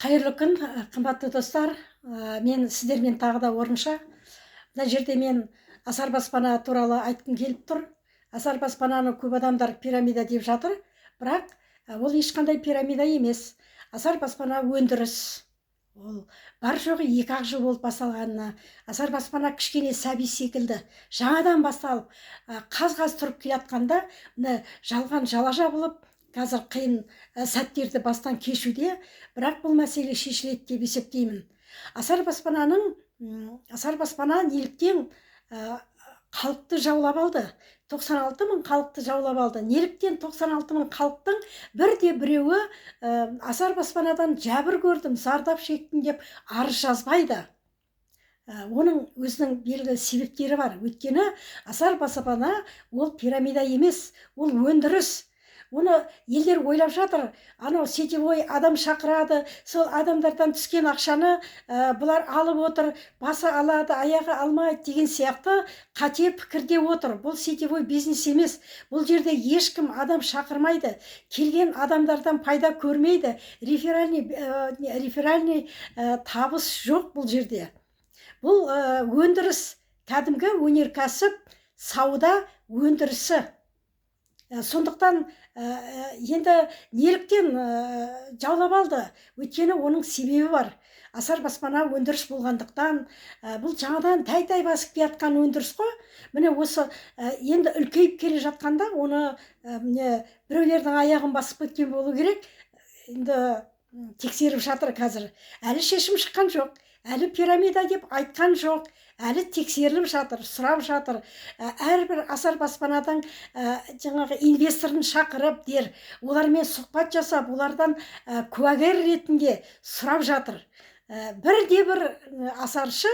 Қайырлы күн, қымбатты достар. Мен сіздермен тағы да орынша. Мына жерде мен асар баспана туралы айтқым келіп тұр. Асар баспананы көп адамдар пирамида деп жатыр, бірақ ол ешқандай пирамида емес. Асар баспана өндіріс. Ол бар жоғы 2-ақ жыл болып басталғанына. Асар баспана кішкене сәби секілді жаңадан басталып, қаз-қаз тұрып келе жатқанда, мына жалған жала жабылып, қазір қиын сәттерді бастан кешуде, бірақ бұл мәселе шешіледі деп есептеймін. Асар баспана неліктен халықты жаулап алды? 96 мың халықты жаулап алды. Неліктен 96 мың халықтың бірде біреуі асар баспанадан жәбір көрдім, зардап шектім деп арыз жазбайды? Оның өзінің белгілі себептері бар. Өйткені асар баспана ол пирамида емес, ол өндіріс. Оны елдер ойлап жатыр, анау сетевой адам шақырады, сол адамдардан түскен ақшаны бұлар алып отыр, басы алады, аяғы алмайды деген сияқты қате пікірде отыр. Бұл сетевой бизнес емес. Бұл жерде ешкім адам шақырмайды, келген адамдардан пайда көрмейді, реферальный табыс жоқ бұл жерде. Бұл өндіріс, кәдімгі өнеркәсіп, сауда өндірісі. Сондықтан енді неліктен жаулап алды? Өйткені оның себебі бар. Асар баспана өндіріс болғандықтан, бұл жаңадан тай-тай басып жатқан өндіріс қой. Міне осы енді үлкейіп келе жатқанда, оны біреулердің аяғын басып кеткен болу керек. Енді тексеріп жатыр қазір. Әлі шешім шыққан жоқ. Әлі пирамида деп айтқан жоқ. Әлі тексеріліп жатыр, сұрап жатыр. Әрбір асар баспанадан жаңағы инвесторын шақырып дер, олармен сұхбат жасап, олардан куәгер ретінде сұрап жатыр. Бірде бір асаршы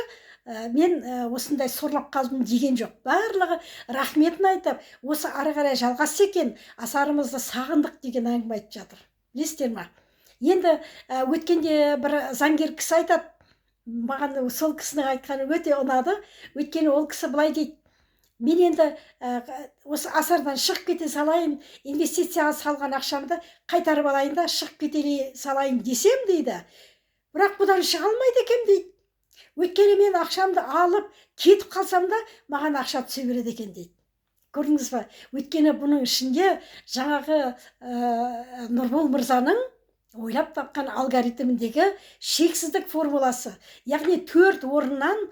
мен осындай сорлап қалдым деген жоқ. Барлығы рахметін айтып, осы ары қарай жалғасса екен, асарымызды сағындық деген әңгіме айтып жатыр. Білесіздер ме? Енді өткенде бір заңгер кісі айтады, маған сол кісінің айтқаны өте ұнады. Өйткені ол кісі былай дейді: мен енді осы асардан шығып кете салайын, инвестицияға салған ақшамды қайтарып алайын да шығып кете салайын десем дейді, бірақ бұдан шыға алмайды екен дейді. Өйткені мен ақшамды алып кетіп қалсам да маған ақша түсе береді екен дейді. Көрдіңіз ба? Өйткені бұның ішінде жаңағы Нұрбол мырзаның ойлап тапқан алгоритміндегі шексіздік формуласы, яғни 4 орыннан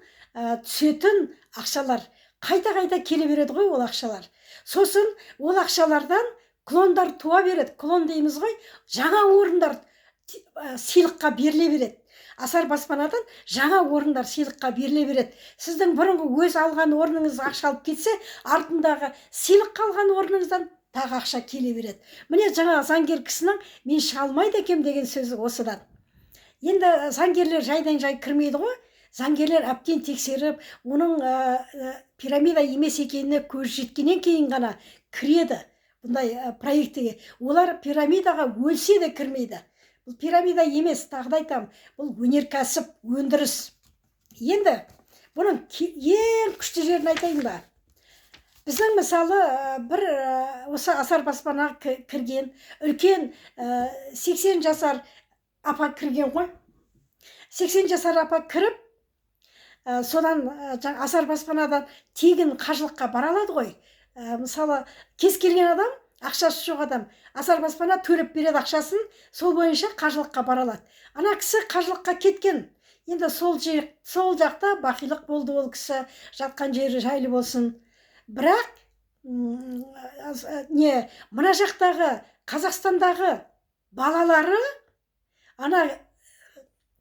түсетін ақшалар қайта-қайта келе береді ғой ол ақшалар. Сосын ол ақшалардан клондар туа береді. Клон дейміз ғой, жаңа орындар сыйлыққа беріле береді. Асар баспанадан жаңа орындар сыйлыққа беріле береді. Сіздің бұрынғы өз алған орныңыз ақша алып кетсе, артындағы сыйлыққа алған орныңыздан тағы ақша келе береді. Міне жаңа заңгер кісінің мен шыға алмайды екем деген сөзі осыдан. Енді заңгерлер жайдан жай кірмейді ғой. Заңгерлер әбден тексеріп, оның пирамида емес екеніне көз жеткеннен кейін ғана кіреді бұндай проектіге. Олар пирамидаға өлсе де кірмейді. Бұл пирамида емес, тағы да айтамын, бұл өнеркәсіп, өндіріс. Енді бұның ең күшті жерін айтайын ба? Біздің мысалы бір осы асар баспанаға кірген, үлкен 80 жасар апа кірген ғой. 80 жасар апа кіріп, содан асар баспанадан тегін қажылыққа бара алады ғой. Мысалы, кез келген адам, ақшасы жоқ адам, асар баспана төлеп береді ақшасын, сол бойынша қажылыққа бара алады. Ана кісі қажылыққа кеткен. Енді сол жақта бақилық болды ол кісі, жатқан жері жайлы болсын. Бірақ мына жақтағы Қазақстандағы балалары ана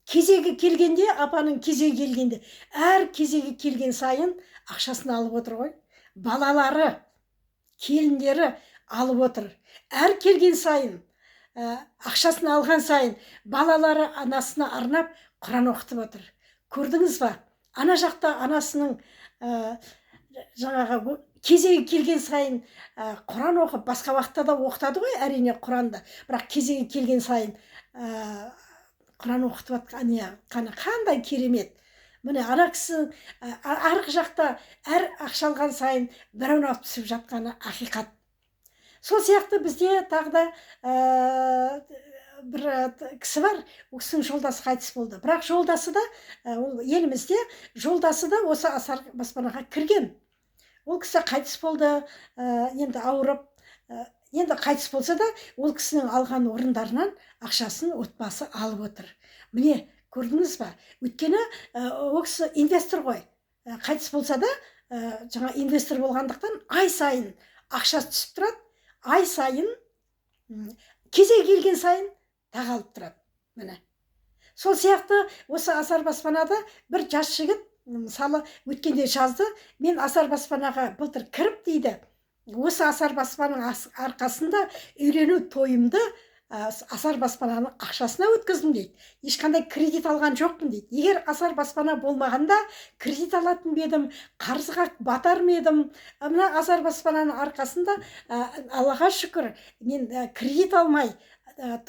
кезегі келгенде, апаның кезегі келгенде, әр кезегі келген сайын ақшасын алып отыр ғой. Балалары, келіндері алып отыр. Әр келген сайын, ақшасын алған сайын, балалары анасына арнап Құран оқытып отыр. Көрдіңіз ба? Ана жақта анасының жаңағы кезегі келген сайын Құран оқып, басқа уақытта да оқытады ғой, әрине Құранды. Бірақ кезегі келген сайын Құран оқытып жатқан, қандай керемет. Міне ана кісі арғы жақта әр ақша алған сайын бір аунап түсіп жатқаны ақиқат. Сол сияқты бізде тағы да бір кісі бар, ол кісінің жолдасы қайтыс болды. Бірақ жолдасы да ол елімізде жолдасы да осы асар баспанаға кірген. Ол кісі қайтыс болды, енді ауырып, енді қайтыс болса да ол кісінің алған орындарынан ақшасын отбасы алып отыр. Міне, көрдіңіз ба? Өйткені ол кісі инвестор ғой. Қайтыс болса да жаңа инвестор болғандықтан ай сайын ақшасы түсіп тұрады. Ай сайын кезегі келген сайын тағалып тұрады. Міне. Сол сияқты осы асар баспанада бір жас жігіт, мысалы өткенде жазды, мен асар баспанаға былтыр кіріп дейді. Осы асар баспаның арқасында үйлену тойымды асар баспананың ақшасына өткіздім дейді. Ешқандай кредит алған жоқпын дейді. Егер асар баспана болмағанда кредит алатын бедім, қарызға батар медім. Мына асар баспананың арқасында Аллаға шүкір, мен кредит алмай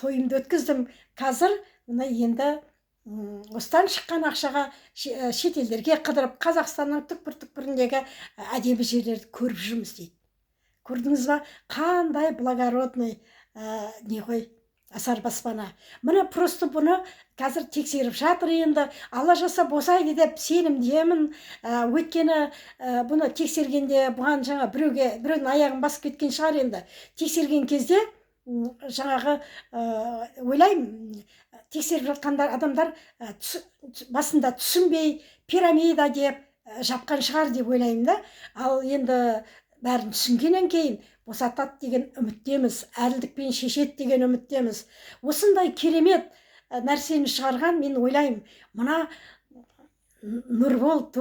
тойымды өткіздім. Қазір мына енді осыдан шыққан ақшаға шетелдерге қыдырып, Қазақстанның түкпір-түкпіріндегі әдемі жерлерді көріп жүрміз дейді. Көрдіңіз ба? Қандай благородный не ғой, асар баспана. Міне просто бұны қазір тексеріп жатыр енді. Алла жаса босайды деп сенімдемін. Өйткені бұны тексергенде бұған жаңа біреудің аяғын басып кеткен шығар енді. Тексерген кезде жаңағы ойлаймын, тексеріп жатқандар адамдар басында түсінбей пирамида деп жапқан шығар деп ойлаймын да. Ал енді бәрін түсінгеннен кейін босатады деген үміттеміз, әділдікпен шешеді деген үміттеміз. Осындай керемет нәрсені шығарған, мен ойлаймын, мына Нұрбол